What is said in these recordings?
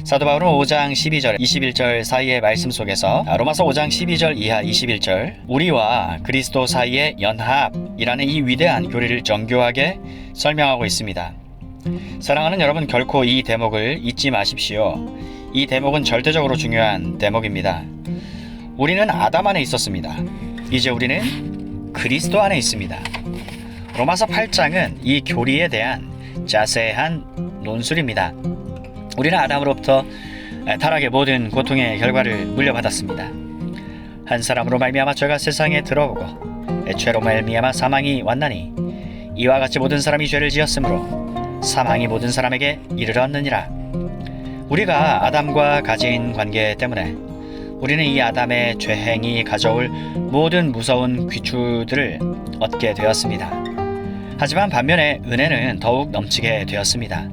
사도 바울은 5장 12절 21절 사이의 말씀 속에서 로마서 5장 12절 이하 21절 우리와 그리스도 사이의 연합이라는 이 위대한 교리를 정교하게 설명하고 있습니다. 사랑하는 여러분, 결코 이 대목을 잊지 마십시오. 이 대목은 절대적으로 중요한 대목입니다. 우리는 아담 안에 있었습니다. 이제 우리는 그리스도 안에 있습니다. 로마서 8장은 이 교리에 대한 자세한 논술입니다. 우리는 아담으로부터 타락의 모든 고통의 결과를 물려받았습니다. 한 사람으로 말미암아 죄가 세상에 들어오고 죄로 말미암아 사망이 왔나니 이와 같이 모든 사람이 죄를 지었으므로 사망이 모든 사람에게 이르렀느니라. 우리가 아담과 가진 관계 때문에 우리는 이 아담의 죄행이 가져올 모든 무서운 귀추들을 얻게 되었습니다. 하지만 반면에 은혜는 더욱 넘치게 되었습니다.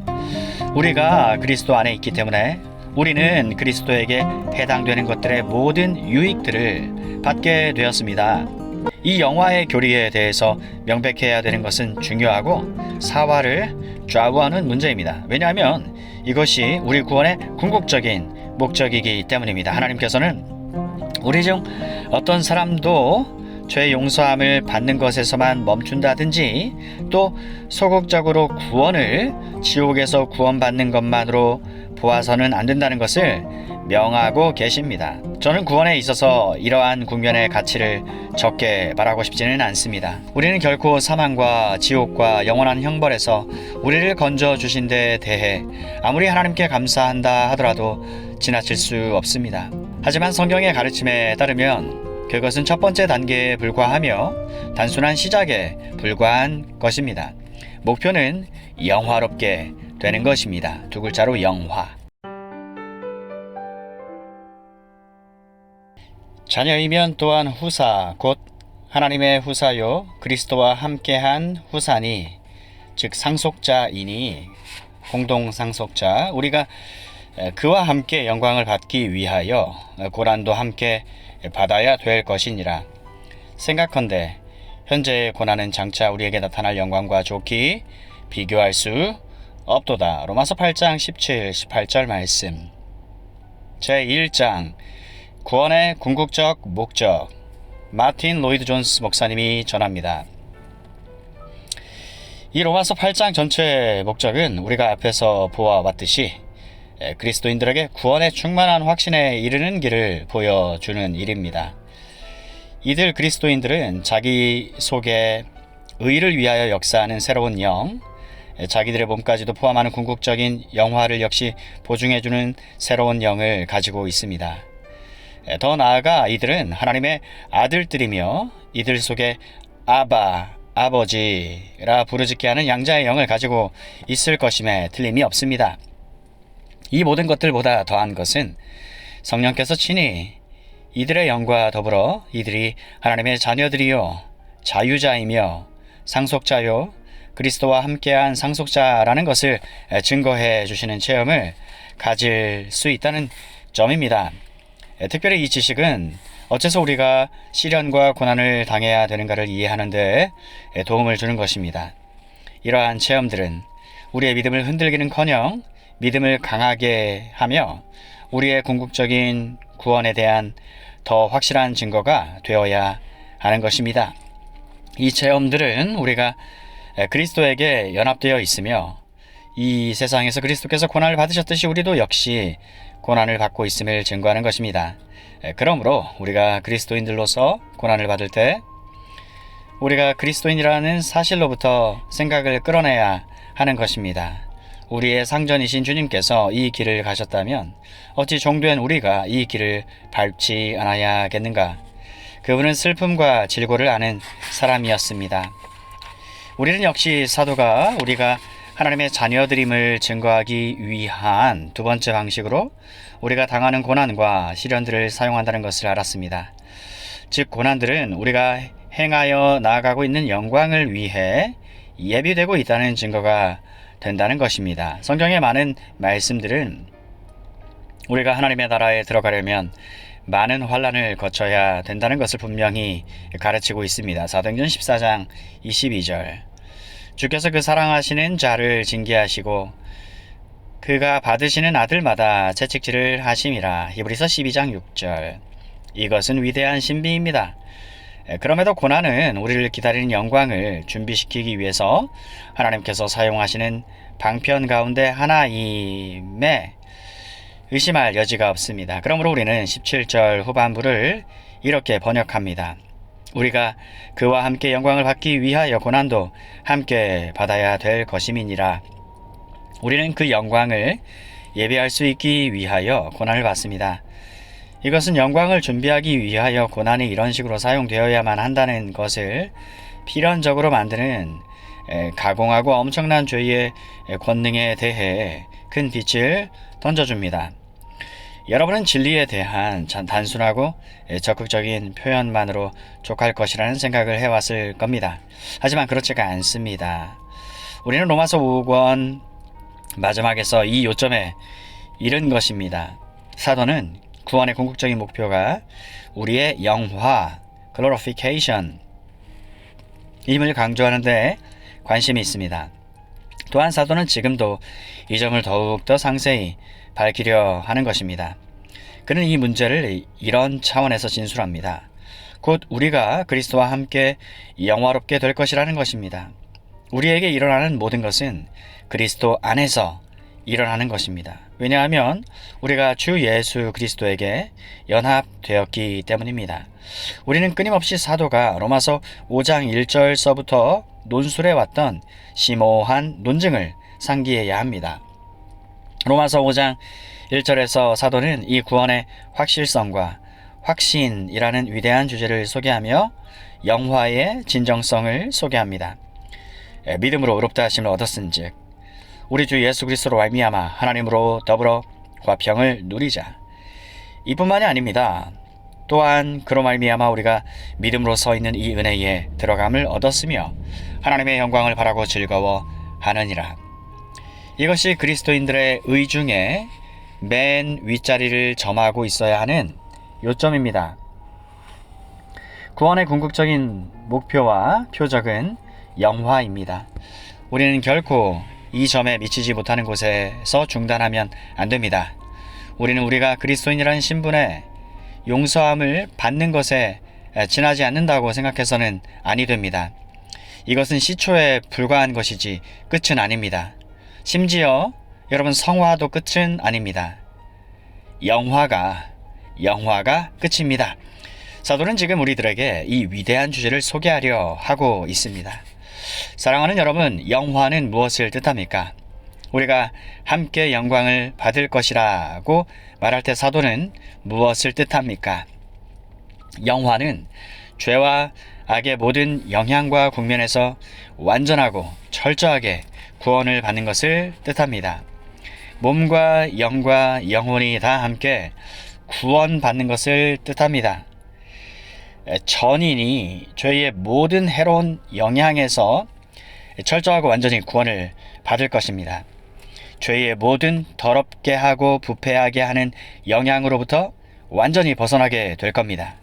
우리가 그리스도 안에 있기 때문에 우리는 그리스도에게 해당되는 것들의 모든 유익들을 받게 되었습니다. 이 영화의 교리에 대해서 명백해야 되는 것은 중요하고 사활을 좌우하는 문제입니다. 왜냐하면 이것이 우리 구원의 궁극적인 목적이기 때문입니다. 하나님께서는 우리 중 어떤 사람도 죄 용서함을 받는 것에서만 멈춘다든지 또 소극적으로 구원을 지옥에서 구원받는 것만으로 보아서는 안 된다는 것을 명하고 계십니다. 저는 구원에 있어서 이러한 국면의 가치를 적게 말하고 싶지는 않습니다. 우리는 결코 사망과 지옥과 영원한 형벌에서 우리를 건져주신 데 대해 아무리 하나님께 감사한다 하더라도 지나칠 수 없습니다. 하지만 성경의 가르침에 따르면 그것은 첫 번째 단계에 불과하며 단순한 시작에 불과한 것입니다. 목표는 영화롭게 되는 것입니다. 두 글자로 영화. 자녀이면 또한 후사, 곧 하나님의 후사요 그리스도와 함께한 후사니, 즉 상속자이니 공동상속자, 우리가 그와 함께 영광을 받기 위하여 고난도 함께 받아야 될 것이니라. 생각컨대 현재의 고난은 장차 우리에게 나타날 영광과 좋게 비교할 수 없도다. 로마서 8장 17, 18절 말씀. 제1장 구원의 궁극적 목적, 마틴 로이드 존스 목사님이 전합니다. 이 로마서 8장 전체의 목적은 우리가 앞에서 보아왔듯이 그리스도인들에게 구원의 충만한 확신에 이르는 길을 보여주는 일입니다. 이들 그리스도인들은 자기 속에 의를 위하여 역사하는 새로운 영, 자기들의 몸까지도 포함하는 궁극적인 영화를 역시 보증해주는 새로운 영을 가지고 있습니다. 더 나아가 이들은 하나님의 아들들이며 이들 속에 아바, 아버지라 부르짖게 하는 양자의 영을 가지고 있을 것임에 틀림이 없습니다. 이 모든 것들보다 더한 것은 성령께서 친히 이들의 영과 더불어 이들이 하나님의 자녀들이요 자유자이며 상속자요 그리스도와 함께한 상속자라는 것을 증거해 주시는 체험을 가질 수 있다는 점입니다. 특별히 이 지식은 어째서 우리가 시련과 고난을 당해야 되는가를 이해하는 데 도움을 주는 것입니다. 이러한 체험들은 우리의 믿음을 흔들기는커녕 믿음을 강하게 하며 우리의 궁극적인 구원에 대한 더 확실한 증거가 되어야 하는 것입니다. 이 체험들은 우리가 그리스도에게 연합되어 있으며 이 세상에서 그리스도께서 고난을 받으셨듯이 우리도 역시 고난을 받고 있음을 증거하는 것입니다. 그러므로 우리가 그리스도인들로서 고난을 받을 때 우리가 그리스도인이라는 사실로부터 생각을 끌어내야 하는 것입니다. 우리의 상전이신 주님께서 이 길을 가셨다면 어찌 종된 우리가 이 길을 밟지 않아야겠는가? 그분은 슬픔과 질고를 아는 사람이었습니다. 우리는 역시 사도가 우리가 하나님의 자녀들임을 증거하기 위한 두 번째 방식으로 우리가 당하는 고난과 시련들을 사용한다는 것을 알았습니다. 즉 고난들은 우리가 행하여 나아가고 있는 영광을 위해 예비되고 있다는 증거가 된다는 것입니다. 성경의 많은 말씀들은 우리가 하나님의 나라에 들어가려면 많은 환난을 거쳐야 된다는 것을 분명히 가르치고 있습니다. 사도행전 14장 22절. 주께서 그 사랑하시는 자를 징계하시고 그가 받으시는 아들마다 채찍질을 하심이라. 히브리서 12장 6절. 이것은 위대한 신비입니다. 그럼에도 고난은 우리를 기다리는 영광을 준비시키기 위해서 하나님께서 사용하시는 방편 가운데 하나임에 의심할 여지가 없습니다. 그러므로 우리는 17절 후반부를 이렇게 번역합니다. 우리가 그와 함께 영광을 받기 위하여 고난도 함께 받아야 될 것임이니라. 우리는 그 영광을 예배할 수 있기 위하여 고난을 받습니다. 이것은 영광을 준비하기 위하여 고난이 이런 식으로 사용되어야만 한다는 것을 필연적으로 만드는 가공하고 엄청난 죄의 권능에 대해 큰 빛을 던져줍니다. 여러분은 진리에 대한 단순하고 적극적인 표현만으로 족할 것이라는 생각을 해왔을 겁니다. 하지만 그렇지가 않습니다. 우리는 로마서 5권 마지막에서 이 요점에 이른 것입니다. 사도는 구원의 궁극적인 목표가 우리의 영화, glorification 임을 강조하는 데 관심이 있습니다. 또한 사도는 지금도 이 점을 더욱더 상세히 밝히려 하는 것입니다. 그는 이 문제를 이런 차원에서 진술합니다. 곧 우리가 그리스도와 함께 영화롭게 될 것이라는 것입니다. 우리에게 일어나는 모든 것은 그리스도 안에서 일어나는 것입니다. 왜냐하면 우리가 주 예수 그리스도에게 연합되었기 때문입니다. 우리는 끊임없이 사도가 로마서 5장 1절서부터 논술해왔던 심오한 논증을 상기해야 합니다. 로마서 5장 1절에서 사도는 이 구원의 확실성과 확신이라는 위대한 주제를 소개하며 영화의 진정성을 소개합니다. 믿음으로 의롭다 하심을 얻었은즉 우리 주 예수 그리스도로 말미암아 하나님으로 더불어 화평을 누리자. 이뿐만이 아닙니다. 또한 그로 말미암아 우리가 믿음으로 서 있는 이 은혜에 들어감을 얻었으며 하나님의 영광을 바라고 즐거워하느니라. 이것이 그리스도인들의 의 중에 맨 윗자리를 점하고 있어야 하는 요점입니다. 구원의 궁극적인 목표와 표적은 영화입니다. 우리는 결코 이 점에 미치지 못하는 곳에서 중단하면 안 됩니다. 우리는 우리가 그리스도인이라는 신분에 용서함을 받는 것에 지나지 않는다고 생각해서는 아니 됩니다. 이것은 시초에 불과한 것이지 끝은 아닙니다. 심지어 여러분 성화도 끝은 아닙니다. 영화가 끝입니다. 사도는 지금 우리들에게 이 위대한 주제를 소개하려 하고 있습니다. 사랑하는 여러분, 영화는 무엇을 뜻합니까? 우리가 함께 영광을 받을 것이라고 말할 때 사도는 무엇을 뜻합니까? 영화는 죄와 악의 모든 영향과 국면에서 완전하고 철저하게 구원을 받는 것을 뜻합니다. 몸과 영과 영혼이 다 함께 구원받는 것을 뜻합니다. 전인이 죄의 모든 해로운 영향에서 철저하고 완전히 구원을 받을 것입니다. 죄의 모든 더럽게 하고 부패하게 하는 영향으로부터 완전히 벗어나게 될 겁니다.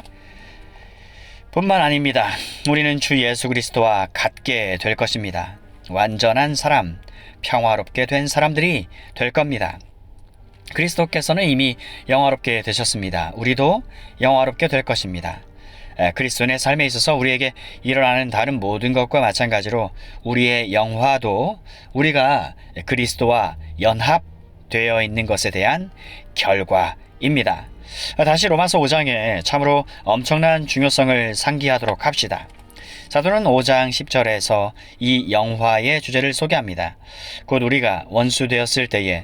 뿐만 아닙니다. 우리는 주 예수 그리스도와 같게 될 것입니다. 완전한 사람, 평화롭게 된 사람들이 될 겁니다. 그리스도께서는 이미 영화롭게 되셨습니다. 우리도 영화롭게 될 것입니다. 그리스도인의 삶에 있어서 우리에게 일어나는 다른 모든 것과 마찬가지로 우리의 영화도 우리가 그리스도와 연합되어 있는 것에 대한 결과입니다. 다시 로마서 5장에 참으로 엄청난 중요성을 상기하도록 합시다. 사도는 5장 10절에서 이 영화의 주제를 소개합니다. 곧 우리가 원수 되었을 때에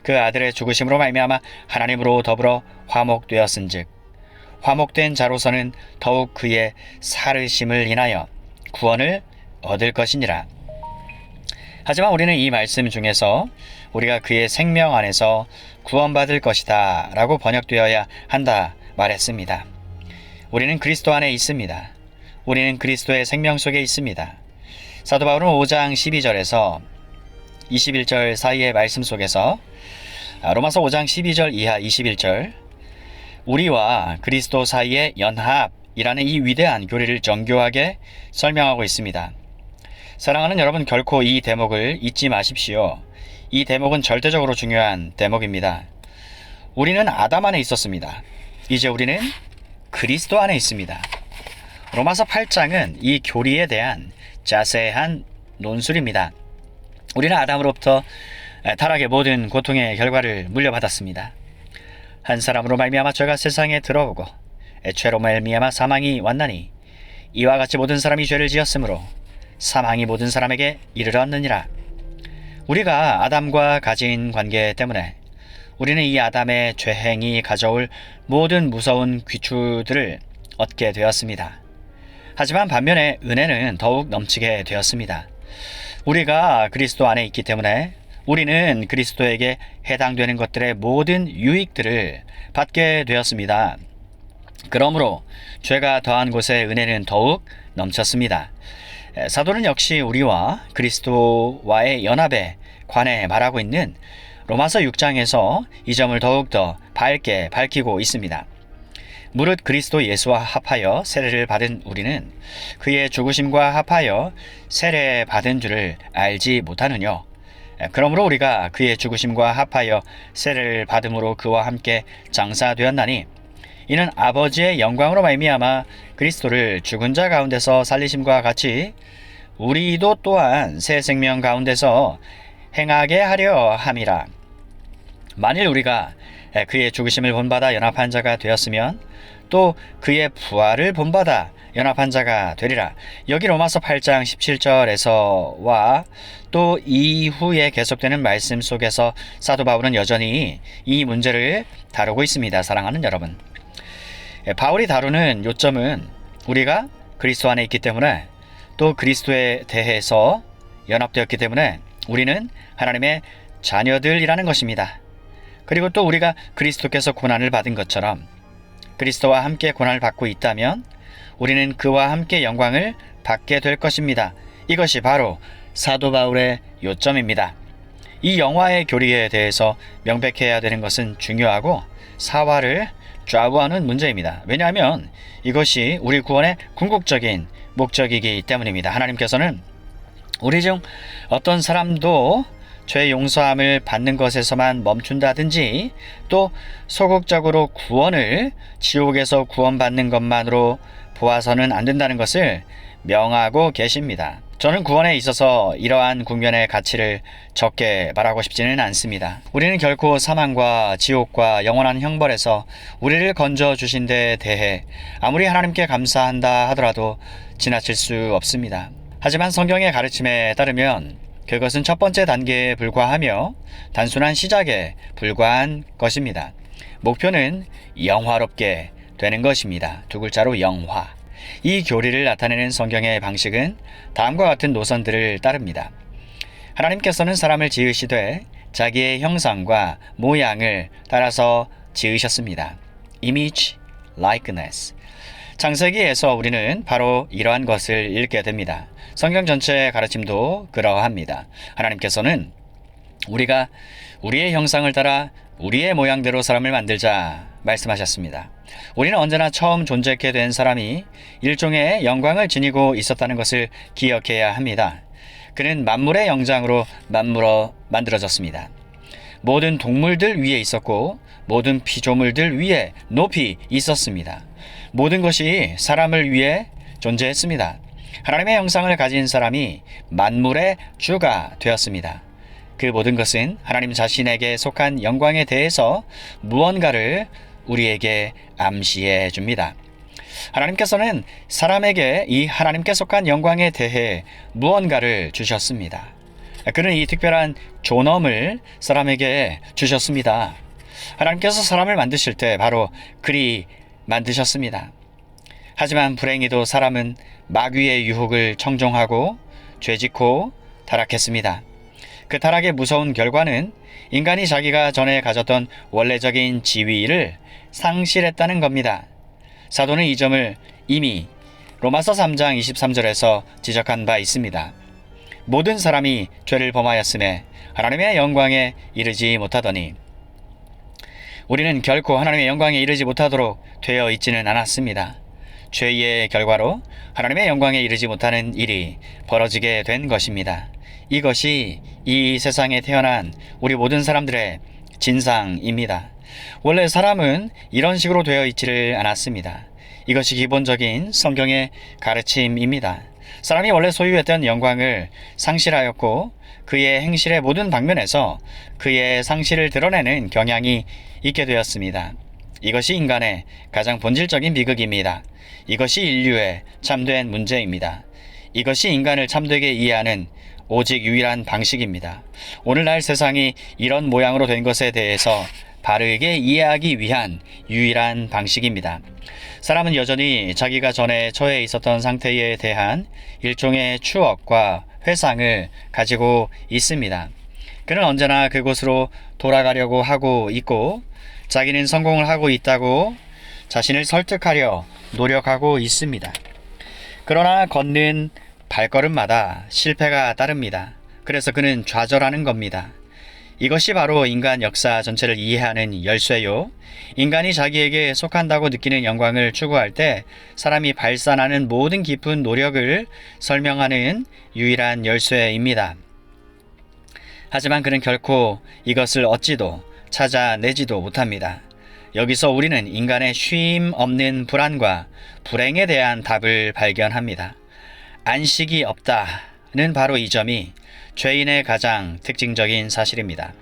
그 아들의 죽으심으로 말미암아 하나님으로 더불어 화목되었은즉 화목된 자로서는 더욱 그의 살으심을 인하여 구원을 얻을 것이니라. 하지만 우리는 이 말씀 중에서 우리가 그의 생명 안에서 구원받을 것이다 라고 번역되어야 한다 말했습니다. 우리는 그리스도 안에 있습니다. 우리는 그리스도의 생명 속에 있습니다. 사도 바울은 5장 12절에서 21절 사이의 말씀 속에서 로마서 5장 12절 이하 21절 우리와 그리스도 사이의 연합이라는 이 위대한 교리를 정교하게 설명하고 있습니다. 사랑하는 여러분, 결코 이 대목을 잊지 마십시오. 이 대목은 절대적으로 중요한 대목입니다. 우리는 아담 안에 있었습니다. 이제 우리는 그리스도 안에 있습니다. 로마서 8장은 이 교리에 대한 자세한 논술입니다. 우리는 아담으로부터 타락의 모든 고통의 결과를 물려받았습니다. 한 사람으로 말미암아 죄가 세상에 들어오고 죄로 말미암아 사망이 왔나니 이와 같이 모든 사람이 죄를 지었으므로 사망이 모든 사람에게 이르렀느니라. 우리가 아담과 가진 관계 때문에 우리는 이 아담의 죄행이 가져올 모든 무서운 귀추들을 얻게 되었습니다. 하지만 반면에 은혜는 더욱 넘치게 되었습니다. 우리가 그리스도 안에 있기 때문에 우리는 그리스도에게 해당되는 것들의 모든 유익들을 받게 되었습니다. 그러므로 죄가 더한 곳에 은혜는 더욱 넘쳤습니다. 사도는 역시 우리와 그리스도와의 연합에 관해 말하고 있는 로마서 6장에서 이 점을 더욱더 밝게 밝히고 있습니다. 무릇 그리스도 예수와 합하여 세례를 받은 우리는 그의 죽으심과 합하여 세례 받은 줄을 알지 못하느뇨. 그러므로 우리가 그의 죽으심과 합하여 세례를 받음으로 그와 함께 장사되었나니 이는 아버지의 영광으로 말미암아 그리스도를 죽은 자 가운데서 살리심과 같이 우리도 또한 새 생명 가운데서 행하게 하려 함이라. 만일 우리가 그의 죽으심을 본받아 연합한 자가 되었으면 또 그의 부활을 본받아 연합한 자가 되리라. 여기 로마서 8장 17절에서와 또 이후에 계속되는 말씀 속에서 사도 바울은 여전히 이 문제를 다루고 있습니다. 사랑하는 여러분, 바울이 다루는 요점은 우리가 그리스도 안에 있기 때문에 또 그리스도에 대해서 연합되었기 때문에 우리는 하나님의 자녀들이라는 것입니다. 그리고 또 우리가 그리스도께서 고난을 받은 것처럼 그리스도와 함께 고난을 받고 있다면 우리는 그와 함께 영광을 받게 될 것입니다. 이것이 바로 사도 바울의 요점입니다. 이 영화의 교리에 대해서 명백해야 되는 것은 중요하고 사활을 좌우하는 문제입니다. 왜냐하면 이것이 우리 구원의 궁극적인 목적이기 때문입니다. 하나님께서는 우리 중 어떤 사람도 죄 용서함을 받는 것에서만 멈춘다든지 또 소극적으로 구원을 지옥에서 구원받는 것만으로 보아서는 안 된다는 것을 명하고 계십니다. 저는 구원에 있어서 이러한 국면의 가치를 적게 말하고 싶지는 않습니다. 우리는 결코 사망과 지옥과 영원한 형벌에서 우리를 건져주신 데 대해 아무리 하나님께 감사한다 하더라도 지나칠 수 없습니다. 하지만 성경의 가르침에 따르면 그것은 첫 번째 단계에 불과하며 단순한 시작에 불과한 것입니다. 목표는 영화롭게 되는 것입니다. 두 글자로 영화. 이 교리를 나타내는 성경의 방식은 다음과 같은 노선들을 따릅니다. 하나님께서는 사람을 지으시되 자기의 형상과 모양을 따라서 지으셨습니다. Image, likeness. 창세기에서 우리는 바로 이러한 것을 읽게 됩니다. 성경 전체의 가르침도 그러합니다. 하나님께서는 우리가 우리의 형상을 따라 우리의 모양대로 사람을 만들자 말씀하셨습니다. 우리는 언제나 처음 존재하게 된 사람이 일종의 영광을 지니고 있었다는 것을 기억해야 합니다. 그는 만물의 영장으로 만들어졌습니다. 모든 동물들 위에 있었고 모든 피조물들 위에 높이 있었습니다. 모든 것이 사람을 위해 존재했습니다. 하나님의 형상을 가진 사람이 만물의 주가 되었습니다. 그 모든 것은 하나님 자신에게 속한 영광에 대해서 무언가를 우리에게 암시해 줍니다. 하나님께서는 사람에게 이 하나님께 속한 영광에 대해 무언가를 주셨습니다. 그는 이 특별한 존엄을 사람에게 주셨습니다. 하나님께서 사람을 만드실 때 바로 그리 만드셨습니다. 하지만 불행히도 사람은 마귀의 유혹을 청종하고 죄짓고 타락했습니다. 그 타락의 무서운 결과는 인간이 자기가 전에 가졌던 원래적인 지위를 상실했다는 겁니다. 사도는 이 점을 이미 로마서 3장 23절에서 지적한 바 있습니다. 모든 사람이 죄를 범하였음에 하나님의 영광에 이르지 못하더니 우리는 결코 하나님의 영광에 이르지 못하도록 되어 있지는 않았습니다. 죄의 결과로 하나님의 영광에 이르지 못하는 일이 벌어지게 된 것입니다. 이것이 이 세상에 태어난 우리 모든 사람들의 진상입니다. 원래 사람은 이런 식으로 되어 있지를 않았습니다. 이것이 기본적인 성경의 가르침입니다. 사람이 원래 소유했던 영광을 상실하였고 그의 행실의 모든 방면에서 그의 상실을 드러내는 경향이 있게 되었습니다. 이것이 인간의 가장 본질적인 비극입니다. 이것이 인류의 참된 문제입니다. 이것이 인간을 참되게 이해하는 오직 유일한 방식입니다. 오늘날 세상이 이런 모양으로 된 것에 대해서 바르게 이해하기 위한 유일한 방식입니다. 사람은 여전히 자기가 전에 처해 있었던 상태에 대한 일종의 추억과 회상을 가지고 있습니다. 그는 언제나 그곳으로 돌아가려고 하고 있고 자기는 성공을 하고 있다고 자신을 설득하려 노력하고 있습니다. 그러나 걷는 발걸음마다 실패가 따릅니다. 그래서 그는 좌절하는 겁니다. 이것이 바로 인간 역사 전체를 이해하는 열쇠요. 인간이 자기에게 속한다고 느끼는 영광을 추구할 때 사람이 발산하는 모든 깊은 노력을 설명하는 유일한 열쇠입니다. 하지만 그는 결코 이것을 얻지도 찾아내지도 못합니다. 여기서 우리는 인간의 쉼 없는 불안과 불행에 대한 답을 발견합니다. 안식이 없다는 바로 이 점이 죄인의 가장 특징적인 사실입니다.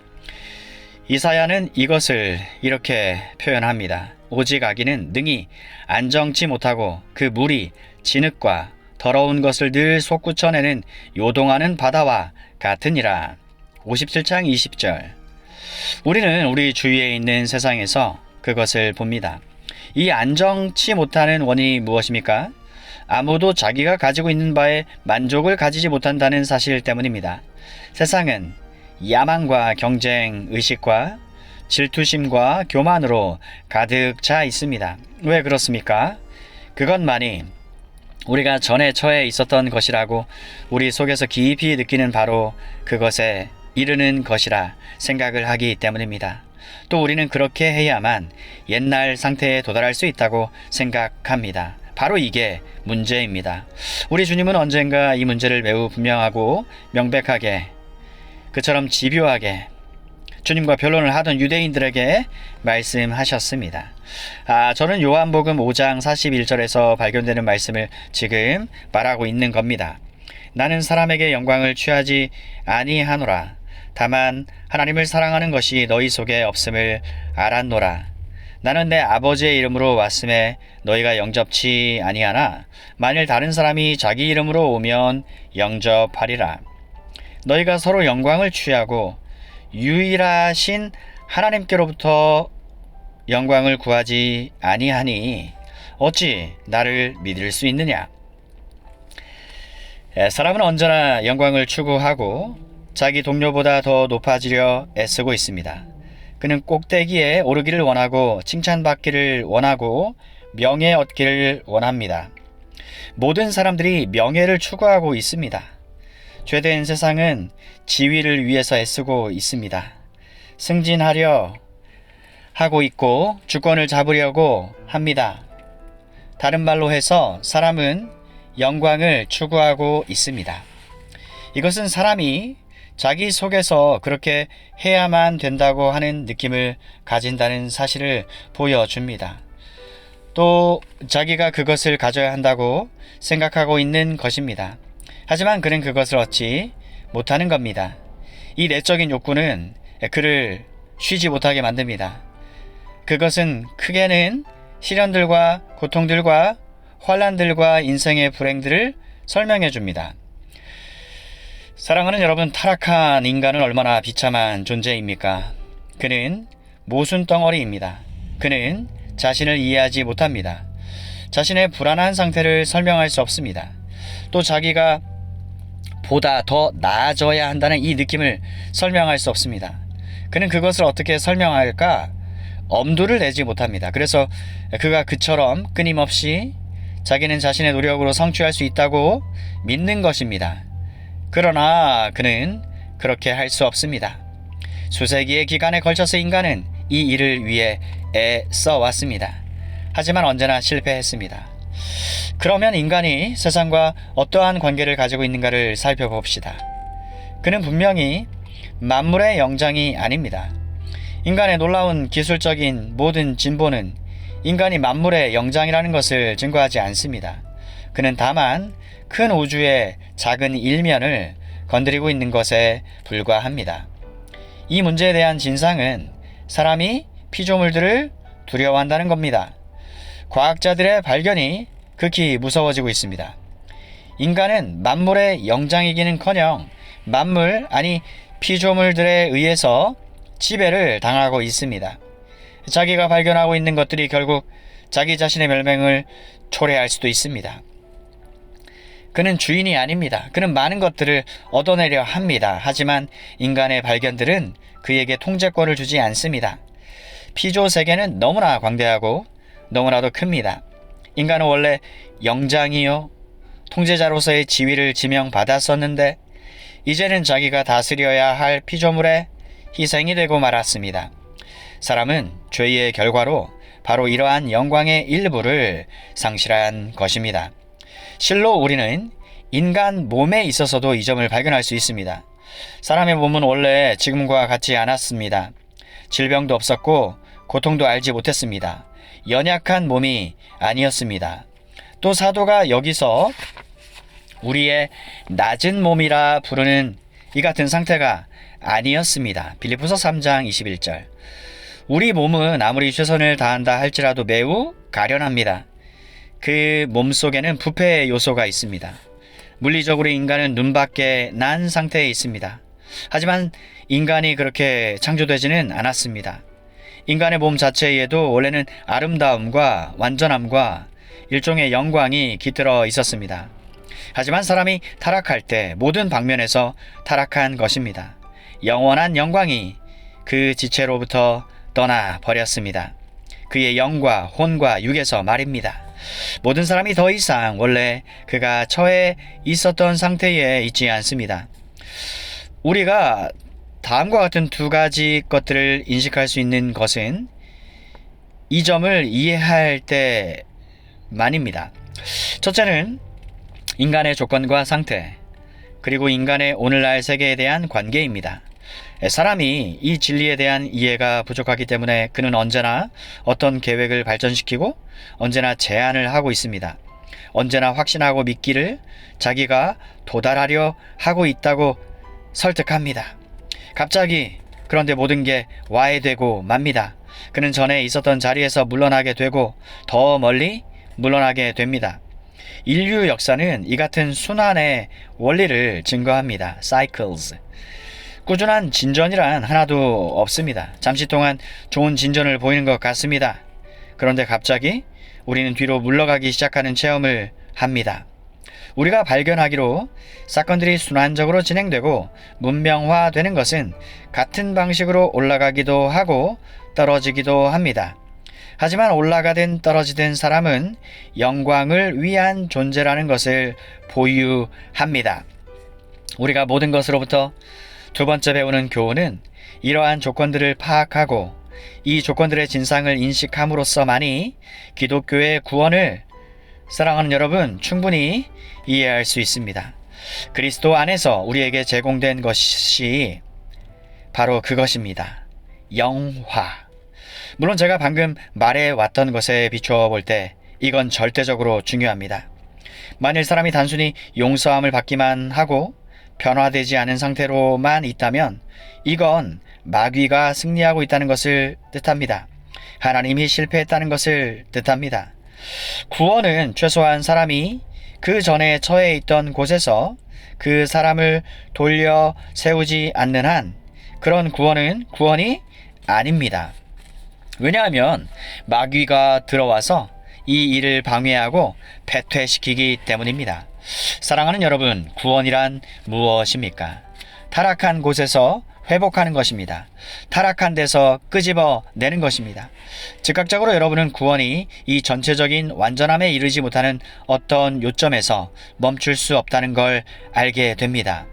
이사야는 이것을 이렇게 표현합니다. 오직 악인은 능히 안정치 못하고 그 물이 진흙과 더러운 것을 늘 솟구쳐내는 요동하는 바다와 같으니라. 57장 20절. 우리는 우리 주위에 있는 세상에서 그것을 봅니다. 이 안정치 못하는 원인이 무엇입니까? 아무도 자기가 가지고 있는 바에 만족을 가지지 못한다는 사실 때문입니다. 세상은 야망과 경쟁 의식과 질투심과 교만으로 가득 차 있습니다. 왜 그렇습니까? 그것만이 우리가 전에 처해 있었던 것이라고 우리 속에서 깊이 느끼는 바로 그것에 이르는 것이라 생각을 하기 때문입니다. 또 우리는 그렇게 해야만 옛날 상태에 도달할 수 있다고 생각합니다. 바로 이게 문제입니다. 우리 주님은 언젠가 이 문제를 매우 분명하고 명백하게 그처럼 집요하게 주님과 변론을 하던 유대인들에게 말씀하셨습니다. 저는 요한복음 5장 41절에서 발견되는 말씀을 지금 말하고 있는 겁니다. 나는 사람에게 영광을 취하지 아니하노라. 다만 하나님을 사랑하는 것이 너희 속에 없음을 알았노라. 나는 내 아버지의 이름으로 왔음에 너희가 영접치 아니하나 만일 다른 사람이 자기 이름으로 오면 영접하리라. 너희가 서로 영광을 취하고 유일하신 하나님께로부터 영광을 구하지 아니하니 어찌 나를 믿을 수 있느냐? 사람은 언제나 영광을 추구하고 자기 동료보다 더 높아지려 애쓰고 있습니다. 그는 꼭대기에 오르기를 원하고 칭찬받기를 원하고 명예 얻기를 원합니다. 모든 사람들이 명예를 추구하고 있습니다. 죄된 세상은 지위를 위해서 애쓰고 있습니다. 승진하려 하고 있고 주권을 잡으려고 합니다. 다른 말로 해서 사람은 영광을 추구하고 있습니다. 이것은 사람이 자기 속에서 그렇게 해야만 된다고 하는 느낌을 가진다는 사실을 보여줍니다. 또 자기가 그것을 가져야 한다고 생각하고 있는 것입니다. 하지만 그는 그것을 얻지 못하는 겁니다. 이 내적인 욕구는 그를 쉬지 못하게 만듭니다. 그것은 크게는 시련들과 고통들과 환난들과 인생의 불행들을 설명해 줍니다. 사랑하는 여러분, 타락한 인간은 얼마나 비참한 존재입니까? 그는 모순덩어리입니다. 그는 자신을 이해하지 못합니다. 자신의 불안한 상태를 설명할 수 없습니다. 또 자기가 보다 더 나아져야 한다는 이 느낌을 설명할 수 없습니다. 그는 그것을 어떻게 설명할까? 엄두를 내지 못합니다. 그래서 그가 그처럼 끊임없이 자기는 자신의 노력으로 성취할 수 있다고 믿는 것입니다. 그러나 그는 그렇게 할 수 없습니다. 수세기의 기간에 걸쳐서 인간은 이 일을 위해 애써왔습니다. 하지만 언제나 실패했습니다. 그러면 인간이 세상과 어떠한 관계를 가지고 있는가를 살펴봅시다. 그는 분명히 만물의 영장이 아닙니다. 인간의 놀라운 기술적인 모든 진보는 인간이 만물의 영장이라는 것을 증거하지 않습니다. 그는 다만 큰 우주의 작은 일면을 건드리고 있는 것에 불과합니다. 이 문제에 대한 진상은 사람이 피조물들을 두려워한다는 겁니다. 과학자들의 발견이 극히 무서워지고 있습니다. 인간은 만물의 영장이기는커녕 만물, 아니 피조물들에 의해서 지배를 당하고 있습니다. 자기가 발견하고 있는 것들이 결국 자기 자신의 멸망을 초래할 수도 있습니다. 그는 주인이 아닙니다. 그는 많은 것들을 얻어내려 합니다. 하지만 인간의 발견들은 그에게 통제권을 주지 않습니다. 피조 세계는 너무나 광대하고 너무나도 큽니다. 인간은 원래 영장이요 통제자로서의 지위를 지명받았었는데 이제는 자기가 다스려야 할 피조물의 희생이 되고 말았습니다. 사람은 죄의 결과로 바로 이러한 영광의 일부를 상실한 것입니다. 실로 우리는 인간 몸에 있어서도 이 점을 발견할 수 있습니다. 사람의 몸은 원래 지금과 같지 않았습니다. 질병도 없었고 고통도 알지 못했습니다. 연약한 몸이 아니었습니다. 또 사도가 여기서 우리의 낮은 몸이라 부르는 이 같은 상태가 아니었습니다. 빌립보서 3장 21절. 우리 몸은 아무리 최선을 다한다 할지라도 매우 가련합니다. 그 몸 속에는 부패의 요소가 있습니다. 물리적으로 인간은 눈밖에 난 상태에 있습니다. 하지만 인간이 그렇게 창조되지는 않았습니다. 인간의 몸 자체에도 원래는 아름다움과 완전함과 일종의 영광이 깃들어 있었습니다. 하지만 사람이 타락할 때 모든 방면에서 타락한 것입니다. 영원한 영광이 그 지체로부터 떠나 버렸습니다. 그의 영과 혼과 육에서 말입니다. 모든 사람이 더 이상 원래 그가 처해 있었던 상태에 있지 않습니다. 우리가 다음과 같은 두 가지 것들을 인식할 수 있는 것은 이 점을 이해할 때만입니다. 첫째는 인간의 조건과 상태, 그리고 인간의 오늘날 세계에 대한 관계입니다. 사람이 이 진리에 대한 이해가 부족하기 때문에 그는 언제나 어떤 계획을 발전시키고 언제나 제안을 하고 있습니다. 언제나 확신하고 믿기를 자기가 도달하려 하고 있다고 설득합니다. 갑자기 그런데 모든 게 와해되고 맙니다. 그는 전에 있었던 자리에서 물러나게 되고 더 멀리 물러나게 됩니다. 인류 역사는 이 같은 순환의 원리를 증거합니다. Cycles. 꾸준한 진전이란 하나도 없습니다. 잠시 동안 좋은 진전을 보이는 것 같습니다. 그런데 갑자기 우리는 뒤로 물러가기 시작하는 체험을 합니다. 우리가 발견하기로 사건들이 순환적으로 진행되고 문명화되는 것은 같은 방식으로 올라가기도 하고 떨어지기도 합니다. 하지만 올라가든 떨어지든 사람은 영광을 위한 존재라는 것을 보유합니다. 우리가 모든 것으로부터 두 번째 배우는 교훈은 이러한 조건들을 파악하고 이 조건들의 진상을 인식함으로써만이 기독교의 구원을 사랑하는 여러분 충분히 이해할 수 있습니다. 그리스도 안에서 우리에게 제공된 것이 바로 그것입니다. 영화. 물론 제가 방금 말해왔던 것에 비추어 볼 때 이건 절대적으로 중요합니다. 만일 사람이 단순히 용서함을 받기만 하고 변화되지 않은 상태로만 있다면 이건 마귀가 승리하고 있다는 것을 뜻합니다. 하나님이 실패했다는 것을 뜻합니다. 구원은 최소한 사람이 그 전에 처해 있던 곳에서 그 사람을 돌려 세우지 않는 한 그런 구원은 구원이 아닙니다. 왜냐하면 마귀가 들어와서 이 일을 방해하고 패퇴시키기 때문입니다. 사랑하는 여러분, 구원이란 무엇입니까? 타락한 곳에서 회복하는 것입니다. 타락한 데서 끄집어내는 것입니다. 즉각적으로 여러분은 구원이 이 전체적인 완전함에 이르지 못하는 어떤 요점에서 멈출 수 없다는 걸 알게 됩니다.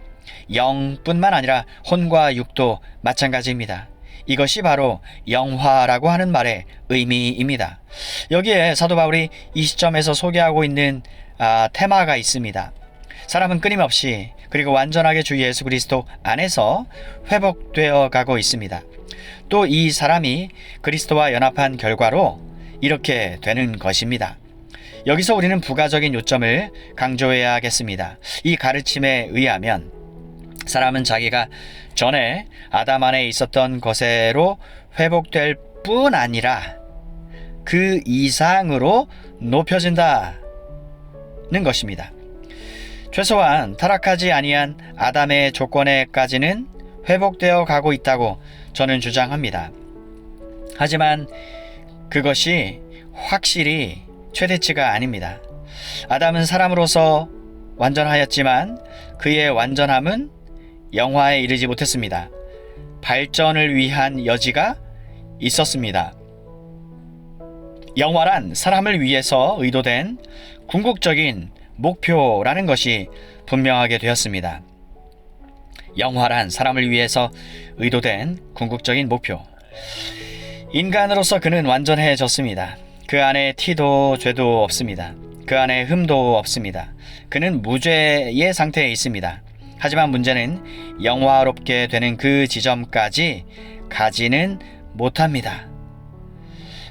영뿐만 아니라 혼과 육도 마찬가지입니다. 이것이 바로 영화라고 하는 말의 의미입니다. 여기에 사도 바울이 이 시점에서 소개하고 있는 테마가 있습니다. 사람은 끊임없이 그리고 완전하게 주 예수 그리스도 안에서 회복되어 가고 있습니다. 또 이 사람이 그리스도와 연합한 결과로 이렇게 되는 것입니다. 여기서 우리는 부가적인 요점을 강조해야 하겠습니다. 이 가르침에 의하면 사람은 자기가 전에 아담 안에 있었던 것으로 회복될 뿐 아니라 그 이상으로 높여진다는 것입니다. 최소한 타락하지 아니한 아담의 조건에까지는 회복되어 가고 있다고 저는 주장합니다. 하지만 그것이 확실히 최대치가 아닙니다. 아담은 사람으로서 완전하였지만 그의 완전함은 영화에 이르지 못했습니다. 발전을 위한 여지가 있었습니다. 영화란 사람을 위해서 의도된 궁극적인 목표라는 것이 분명하게 되었습니다. 영화란 사람을 위해서 의도된 궁극적인 목표. 인간으로서 그는 완전해졌습니다. 그 안에 티도 죄도 없습니다. 그 안에 흠도 없습니다. 그는 무죄의 상태에 있습니다. 하지만 문제는 영화롭게 되는 그 지점까지 가지는 못합니다.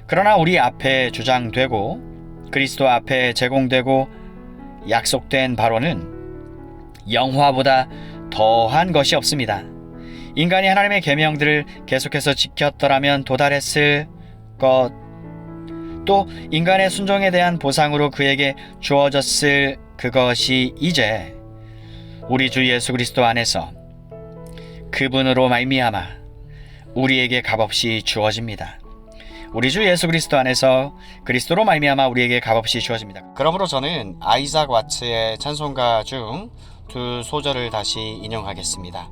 그러나 우리 앞에 주장되고 그리스도 앞에 제공되고 약속된 바로는 영화보다 더한 것이 없습니다. 인간이 하나님의 계명들을 계속해서 지켰더라면 도달했을 것, 또 인간의 순종에 대한 보상으로 그에게 주어졌을 그것이 이제 우리 주 예수 그리스도 안에서 그분으로 말미암아 우리에게 값없이 주어집니다. 우리 주 예수 그리스도 안에서 그리스도로 말미암아 우리에게 값없이 주어집니다. 그러므로 저는 아이작 와츠의 찬송가 중 두 소절을 다시 인용하겠습니다.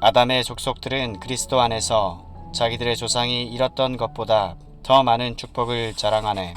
아담의 족속들은 그리스도 안에서 자기들의 조상이 이뤘던 것보다 더 많은 축복을 자랑하네.